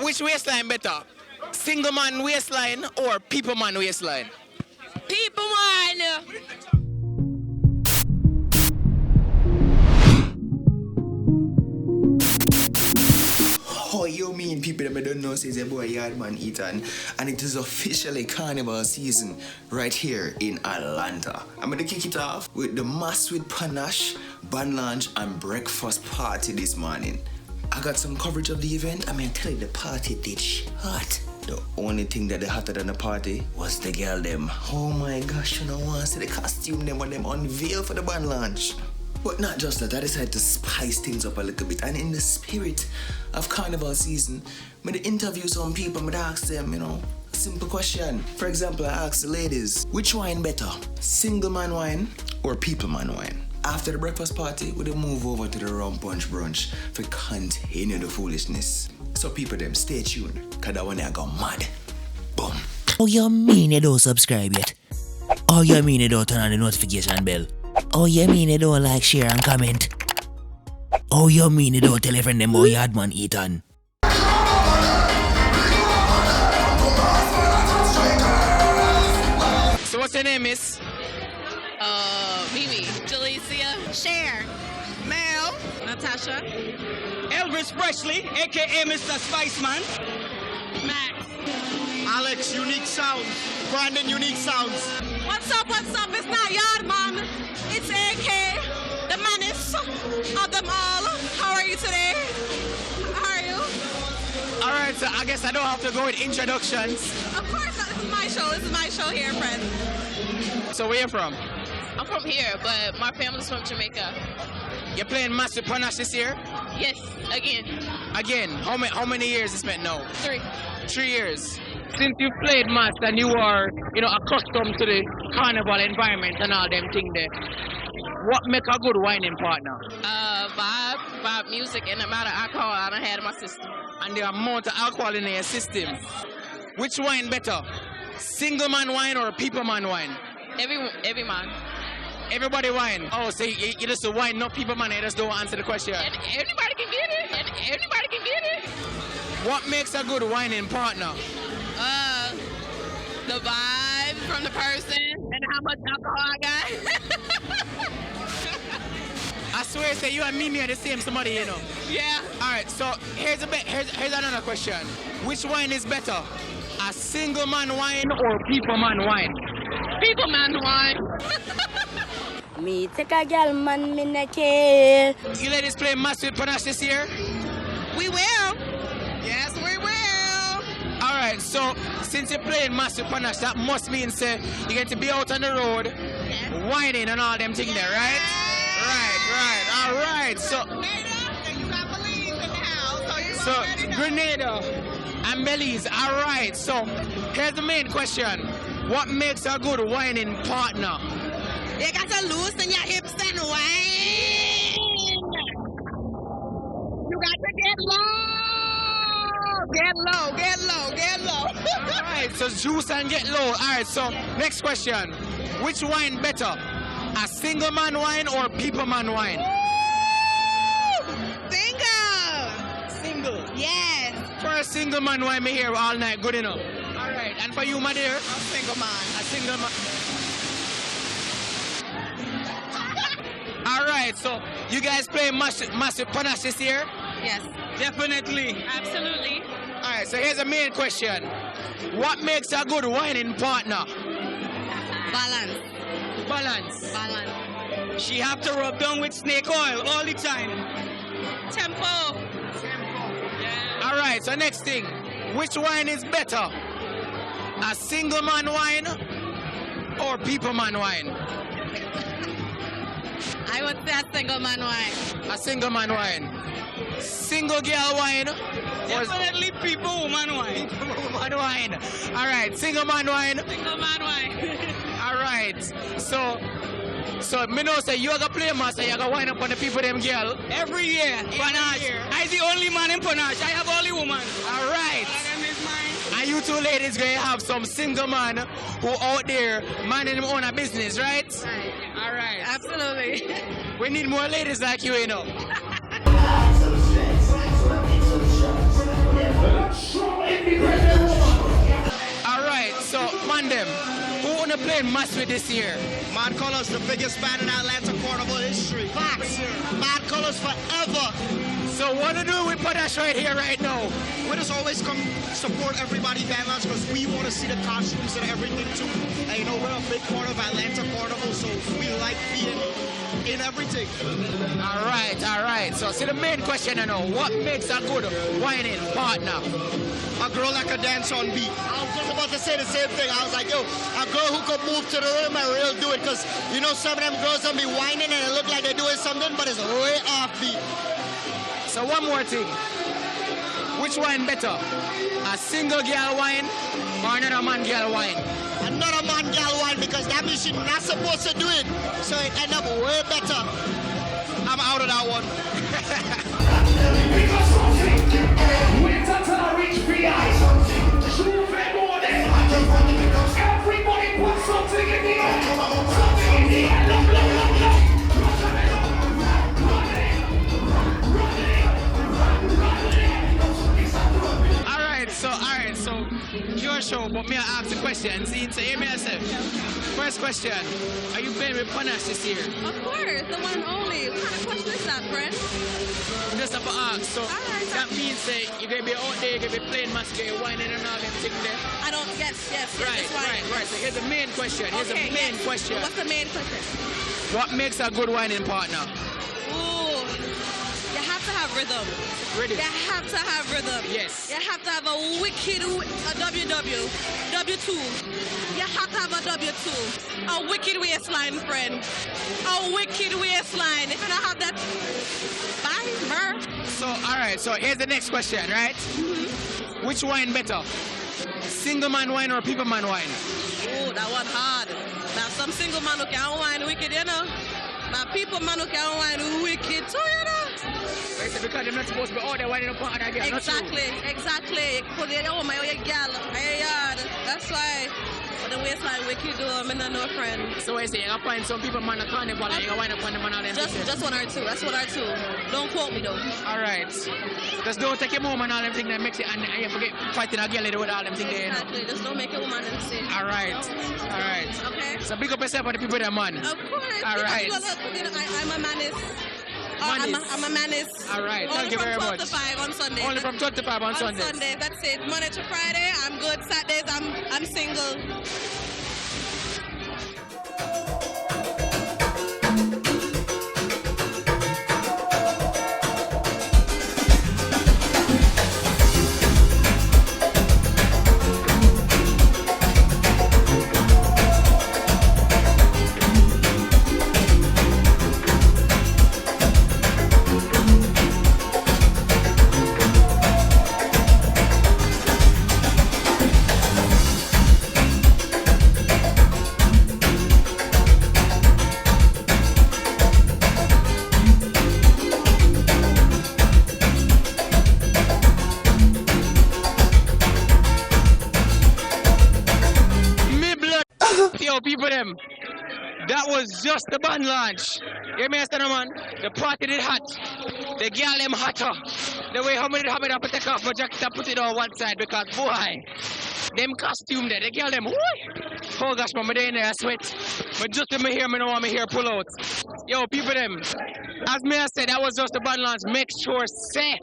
Which waistline better? Single man waistline or people man waistline? People man. Oh, you mean people that don't know says your boy Yaadman Etan, and it is officially carnival season right here in Atlanta. I'm gonna kick it off with the mass with Panache Band launch and breakfast party this morning. I got some coverage of the event. I mean, tell you the party did hot. The only thing that they hotter than the party was the girl them. Oh my gosh, you know want to see the costume them when them unveil for the band launch. But not just that, I decided to spice things up a little bit. And in the spirit of carnival season, I'm going to interview some people and ask them, a simple question. For example, I asked the ladies, which wine better? Single man wine or people man wine? After the breakfast party, we'll move over to the Rum Punch Brunch for continue the foolishness. So people them, stay tuned, cause that one I got mad. Boom. Oh, you mean you don't subscribe yet? Oh, you mean you don't turn on the notification bell? Oh, you mean you don't like, share and comment? Oh, you mean you don't tell your friend them about Yaadman Etan? So what's your name, miss? Mimi. Jalicia. Cher. Mel. Natasha. Elvis Presley, aka Mr. Spiceman. Max. Alex, Unique Sounds. Brandon, Unique Sounds. What's up? It's not Yaadman. It's AK, the menace of them all. How are you today? How are you? Alright, so I guess I don't have to go with introductions. Of course, this is my show. This is my show here, friends. So where you from? I'm from here, but my family's from Jamaica. You're playing Master Panache this year? Yes, again. Again, how many years you spent now? 3. 3 years. Since you've played Mass and you are, accustomed to the carnival environment and all them things there, what make a good whining partner? Vibe, music, and the amount of alcohol I done had in my system. And the amount of alcohol in your system. Which wine better? Single man wine or people man wine? Every man. Everybody wine. Oh, so you just wine, not people man, you just don't answer the question. And everybody can get it. What makes a good whining partner? The vibe from the person and how much alcohol I got. I swear, say you and Mimi are the same somebody, Yeah. Alright, so here's another question. Which wine is better? A single man wine or people man wine? People man wine. Me take a girl man, me na care. You ladies play Master Panache this year? We will. Yes, we will. Alright, so since you're playing Master Panache, that must mean say you get to be out on the road, whining and all them things there, right? Right. Alright, so Grenada and Belize, alright, so here's the main question. What makes a good whining partner? You got to loosen your hips and whine. You got to get low. Get low. Alright, so juice and get low. Alright, so next question. Which wine better? A single man wine or people man wine? Single. Yes. First single man wine me here all night, good enough. Alright, and for you, my dear? A single man. A single man. Alright, so you guys play Master Panache this year? Yes. Definitely. Absolutely. Alright, so here's the main question. What makes a good whining partner? Balance. She have to rub down with snake oil all the time. Tempo. Yeah. Alright, so next thing. Which wine is better? A single man wine or people man wine? I would say a single man wine. A single man wine. Single girl wine? Definitely people woman wine. Woman wine. Alright, single man wine. Single man wine. Alright, so me know say you are gonna play master, you are gonna wind up on the people them girl. Every year, Panache. I'm the only man in Panache. I have only woman. Alright. And you two ladies gonna have some single man who out there minding them own a business, right? Right. Alright. Absolutely. We need more ladies like you, wanna play massive this year? Mad Colors, the biggest band in Atlanta Carnival history. Facts. Mad Colors forever. So what to do with Panache right here, right now? We just always come support everybody band launch because we want to see the costumes and everything too. And you know, we're a big part of Atlanta Carnival, so we like being in everything. All right. So see the main question I know, what makes a good whining partner? A girl that could dance on beat. I was just about to say the same thing. I was like, yo, a girl who could move to the rhythm and really do it, because you know some of them girls will be whining and it look like they're doing something, but it's way off beat. So one more thing. Which wine better? A single girl wine or another man girl wine? Another man girl wine, because that means she's not supposed to do it. So it end up way better. I'm out of that one. Everybody put something in the air. Something in the air. Alright, so your show, but me I ask the question. See, so hear me yourself. First question, are you playing with Panache this year? Of course, the one and only. What kind of question is that, friend? Just have to ask. So that means you're going to be out there, you're going to be playing masquerade, whining and all them things there. I don't, yes. Right. So here's the main question. Question. What's the main question? What makes a good whining partner? Ooh, you have to have rhythm. Ready? You have to have rhythm. Yes. You have to have a wicked W2. You have to have a W2. A wicked waistline, friend. A wicked waistline. If you don't have that, bye, So, alright, so here's the next question, right? Mm-hmm. Which wine better? Single man wine or people man wine? Oh, that one hard. Now some single man who can wine wicked, you know. Now people man who can wine wicked too, you know. Because they're not supposed to be all there winding up on other girl. Exactly. Put it on my girl, my yard. That's why. But the waistline wicked though, I'm not no friend. So I say you gonna find some people man a carnival and you gonna wind up on them and all them. Just one or two. That's one or two. Don't quote me though. Alright. Just don't take your mom and all them things that makes it and you forget fighting a girl with all them things there. Exactly. Just don't make a woman and say. Alright. Okay. So big up yourself for the people that man. Of course. Alright. I'm a manis. I'm a manis. Alright, thank you very much. Only from 12 to 5 on Sunday. Only from 12 to 5 on Sunday. Sunday, that's it. Monday to Friday, I'm good. Saturdays, I'm single. Yo, people them, that was just the band launch. You understand, man? The party did hot. The girl them hotter. The way how many have it up to take off my jacket and put it on one side because boy, them costume there, the girl them, whoo! Oh gosh, man, I'm in there, I sweat. But just let me hear, me know want me here pull out. Yo, people them, as me I said, that was just the band launch. Make sure, say,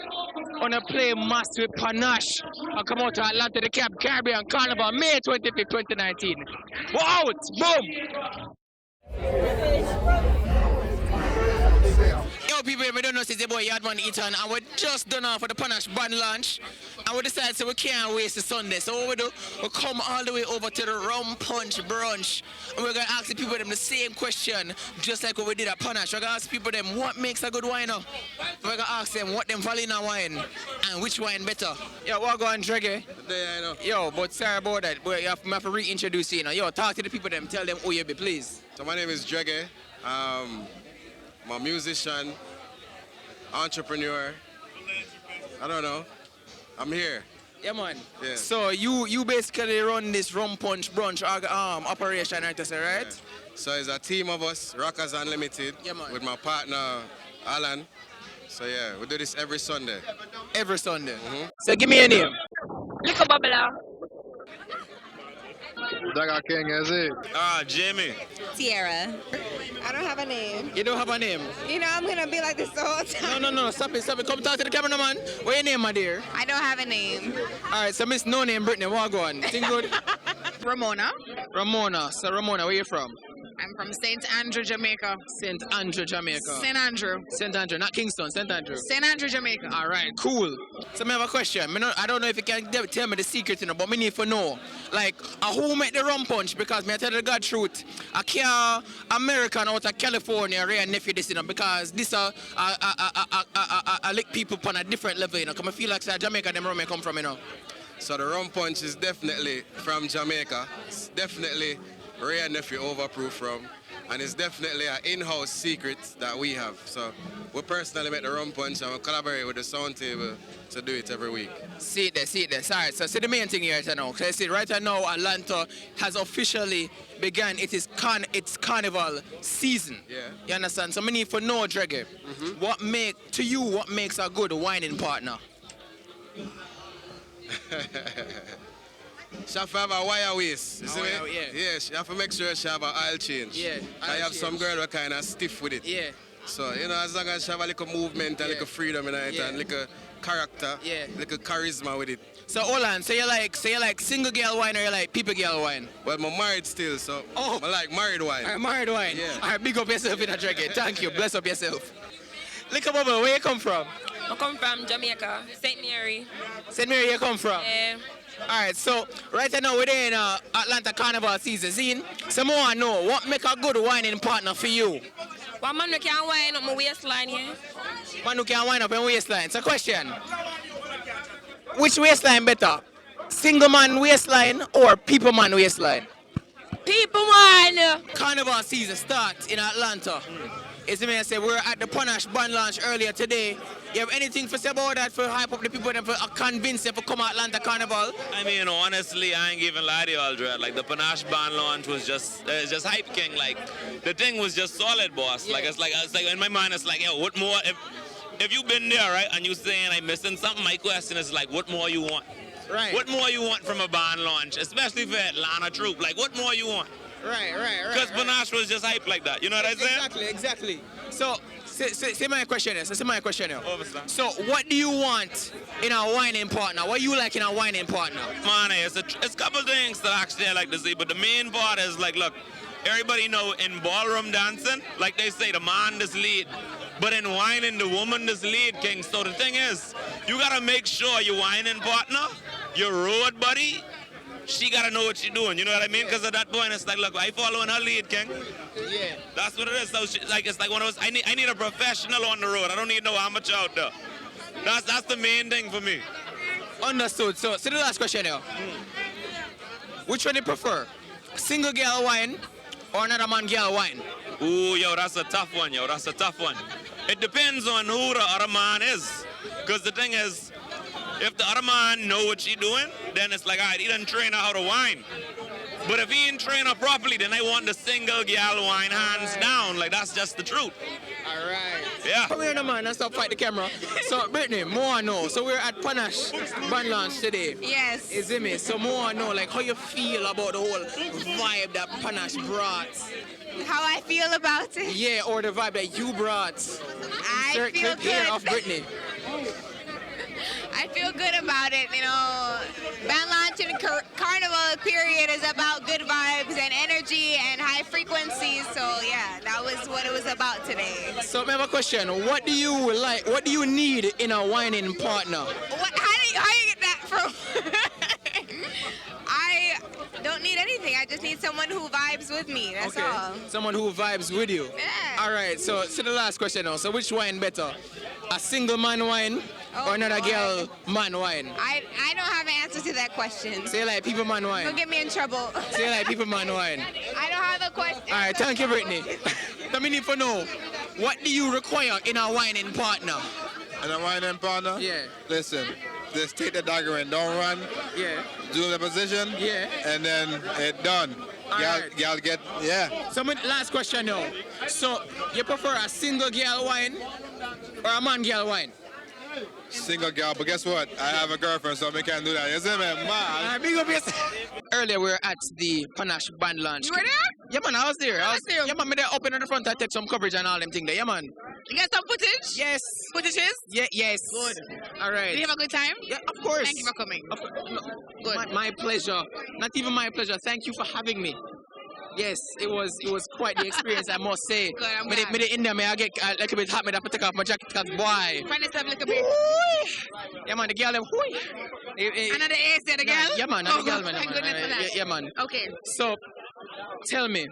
on a play mass with Panache and come out to Atlanta Dekalb Caribbean Carnival, May 25th, 2019. We're out! Boom! Yo, people, we don't know, it's your boy Yaadman Etan, and we're just done off for the Panache Band launch. And we decided so we can't waste the Sunday. So what we do, we come all the way over to the Rum Punch Brunch. And we're going to ask the people them the same question, just like what we did at Panache. We're going to ask people them what makes a good wine. We're going to ask them what them value in a wine and which wine better. Yo, what going on, Draggy? Yeah, I know. Yo, but sorry about that. You have to reintroduce you. Yo, talk to the people them, tell them who you be, please. So my name is Draggy. I'm a musician, entrepreneur. I don't know. I'm here. Yeah, man. Yeah. So you basically run this Rum Punch Brunch operation, right? Yeah. So it's a team of us, Rockers Unlimited, with my partner, Alan. So yeah, we do this every Sunday. Every Sunday? So give me a name. Little Babylon. Daga King, is it? Jamie. Tiara. I don't have a name. You don't have a name? You know I'm gonna be like this the whole time. No, stop it. Come talk to the cameraman. What's your name, my dear? I don't have a name. Alright, so Miss No Name Brittany, what go on? Think good? Ramona. Ramona. So Ramona, where you from? I'm from St. Andrew, Jamaica. St. Andrew, Jamaica. St. Andrew. St. Andrew, not Kingston, St. Andrew. St. Andrew, Jamaica. Alright, cool. So I have a question. I don't know if you can tell me the secret, but I need to know. Like, who make the rum punch? Because I tell you the God truth. I care American out of California, Ray and nephew this, because this I lick people on a different level, because I feel like Jamaica, them rum may come from, So the rum punch is definitely from Jamaica. It's definitely Ray and nephew overproof rum. And it's definitely an in-house secret that we have. So we personally make the rum punch and we collaborate with the sound table to do it every week. See it there. Alright, so see the main thing here right now. So see right now Atlanta has officially begun its carnival season. Yeah. You understand? So I need to know, Dreggy, what makes a good whining partner? She have to have a wire waist, you see me? Yeah. Yeah, she have to make sure she have an oil change. Yeah, I have some girl who are kind of stiff with it. Yeah. So, as long as she have a little movement and a little freedom in it and little character, little charisma with it. So hold on, so you like single girl wine or you like people girl wine? Well, I'm married still, so I like married wine. Married wine? Yeah. Alright, big up yourself in a Dreggy. Thank you, bless up yourself. Little Bubble, where you come from? I come from Jamaica, St. Mary. St. Mary, you come from? Yeah. Alright, so right now we're in Atlanta Carnival season. So I know what make a good whining partner for you? One man who can wind up my waistline here. Man who can wind up your waistline. So question, which waistline better? Single man waistline or people man waistline? People man! Carnival season starts in Atlanta. As I say, we're at the Panache Band launch earlier today. You have anything to say about that for hype up the people and for convince them to come to Atlanta Carnival? I mean, honestly, I ain't even lie to you, Aldred. Like, the Panache Band launch was just hype king. Like, the thing was just solid, boss. Yeah. It's like in my mind, it's like, yo, what more? If you've been there, right, and you saying I'm missing something, my question is like, what more you want? Right. What more you want from a band launch, especially for Atlanta troupe? Like, what more you want? Right. Because Panache was just hype like that. You know what I'm saying? Exactly. So, say my question here. So, what do you want in a whining partner? What you like in a whining partner? Man, it's a couple things that actually I like to see, but the main part is like, look, everybody know in ballroom dancing, like they say, the man is lead. But in whining, the woman is lead, king. So the thing is, you gotta make sure your whining partner, your road buddy, she gotta know what she's doing. You know what I mean? Because at that point, it's like, look, I following her lead, king. Yeah. That's what it is. So it's like one of those. I need a professional on the road. I don't need no amateur out there. That's the main thing for me. Understood. So the last question here. Which one do you prefer? A single girl wine or another man girl wine? Ooh, yo, that's a tough one, It depends on who the other man is. Because the thing is, if the other man know what she doing, then it's like, all right, he done train her how to whine. But if he ain't train her properly, then I want the single gal wine hands down. Like, that's just the truth. All right. Yeah. Come here, man, and stop fight the camera. So, Brittany, more I know. So we're at Panache Band launch today. Yes. Is it me? So more I know, like, how you feel about the whole vibe that Panache brought. How I feel about it? Yeah, or the vibe that you brought. I feel good. Here of Brittany. I feel good about it, Band launch and carnival period is about good vibes and energy and high frequencies. So yeah, that was what it was about today. So I have a question. What do you like? What do you need in a whining partner? How do you get that from? I don't need anything. I just need someone who vibes with me. That's all. Someone who vibes with you. Yeah. All right. So the last question now. So which wine better? A single man wine or another girl man wine? I don't have an answer to that question. Say like people man wine. Don't get me in trouble. Say like people man wine. I don't have a question. All right. Thank you, Brittany. Let me need to know, what do you require in a whining partner? In a whining partner? Yeah. Listen, just take the dagger and don't run. Yeah. Do the position. Yeah. And then it done. Y'all get, So last question now. So you prefer a single girl wine or a man girl wine? Single girl, but guess what? I have a girlfriend, so I can't do that. You see me, man? Big up yourself. Earlier we were at the Panache Band launch. You were there? Yeah, man, I was there. Yeah, man, me there up in the front. I take some coverage and all them things there. Yeah, man. You got some footage? Yes. Footages? Yeah, yes. Good. All right. Did you have a good time? Yeah, of course. Thank you for coming. Good. My pleasure. Not even my pleasure. Thank you for having me. Yes, it was quite the experience, I must say. Good, I'm glad. In there, I get a little bit hot. I have to take off my jacket because boy. Find yourself a little bit. Yeah, man, the girl, them. Another ace there, the girl? Yeah, man, another girl, man. Thank goodness for that. Yeah, man. Okay. So, tell me,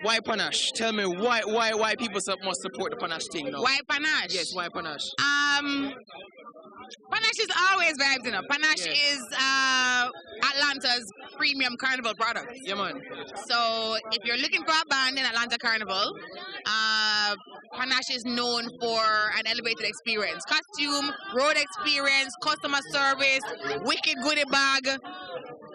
why Panache? Tell me why people must support the Panache thing now. Why Panache? Yes, why Panache? Panache is always vibes, you know. Panache is Atlanta's premium carnival product. Yeah, man. So if you're looking for a band in Atlanta Carnival, Panache is known for an elevated experience. Costume, road experience, customer service, wicked goodie bag,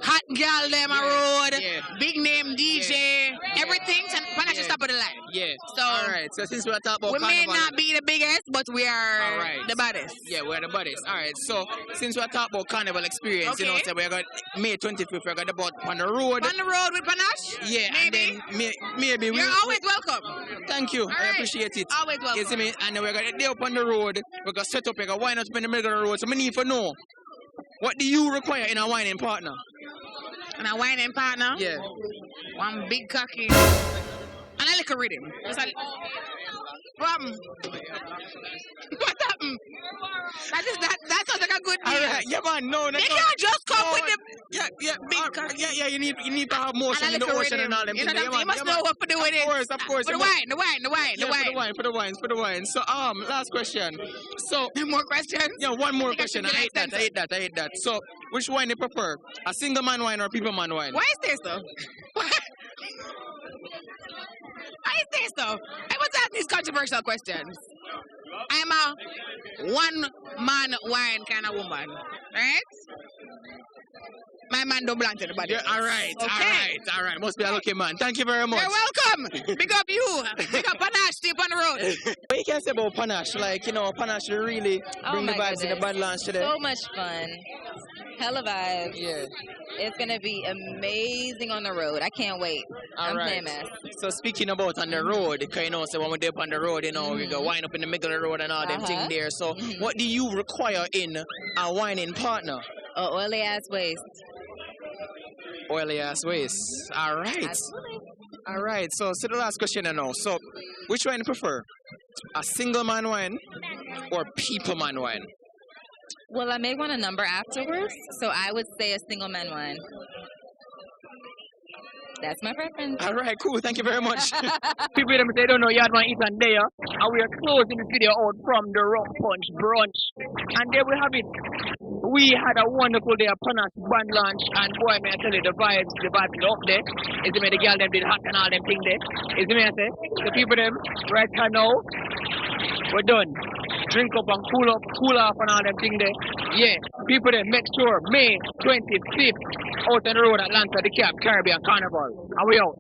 hot gal them a road, big name DJ, everything. Panache is top of the line. Yeah. So, all right. So since we're talking about we carnival, may not be the biggest, but we are the baddest. Yeah, we're the baddest. All right. So since we're talking about carnival experience, you know, so we got May 25th. We got about on the road. On the road with Panache? Yeah. Maybe. And then maybe you're always welcome. Thank you. I appreciate it. Always welcome. You see me? And then we got a day up on the road. We got set up. We got wine up in the middle of the road. So we need to know, what do you require in a whining partner? And a whining partner? Yeah. One big cocky. And a little rhythm. Just a problem. What happened? That sounds like a good deal. All right. Yeah, man. No, they can't just come with the big cocky. Yeah. You need to have motion in the ocean and all them things. You must know what to do with it. Of course. For the wine. For the wine. So, last question. So, more questions? Yeah, one more question. I hate that. So, which wine you prefer? A single man wine or a people man wine? Why is this though? Why is this though? I was asking these controversial questions. I'm a one-man wine kind of woman, right? My man don't belong to the body. Yeah, all right. Must be a lucky man. Thank you very much. You're welcome. Big up you. Big up Panache, stay on the road. What you can say about Panache? Like, you know, Panache really bring the vibes in the band launch today. So much fun. Hella vibes. Yeah. It's going to be amazing on the road. I can't wait. I'm famous. So speaking about on the road, because you know, so when we're up on the road, you know, we go wine up in the middle of the road and all them things there. So what do you require in a whining partner? Oh, oily ass waist. Oily ass waist. All right. Absolutely. All right. So the last question now. So which wine you prefer? A single man wine or people man wine? Well, I may want a number afterwards, so I would say a single man wine. That's my preference. All right, cool. Thank you very much. People them say don't know Yaadman Etan there, and we are closing this video out from the Rum Punch Brunch, and there we have it. We had a wonderful day of Panache Band launch, and boy, may I tell you, the vibes up there. Is it me the girl them did hot and all them thing there? Is it me I say? The people them right now, we're done. Drink up and cool off and all them thing there. Yeah, people them make sure May 25th out on the road Atlanta Dekalb Caribbean Carnival. And we out.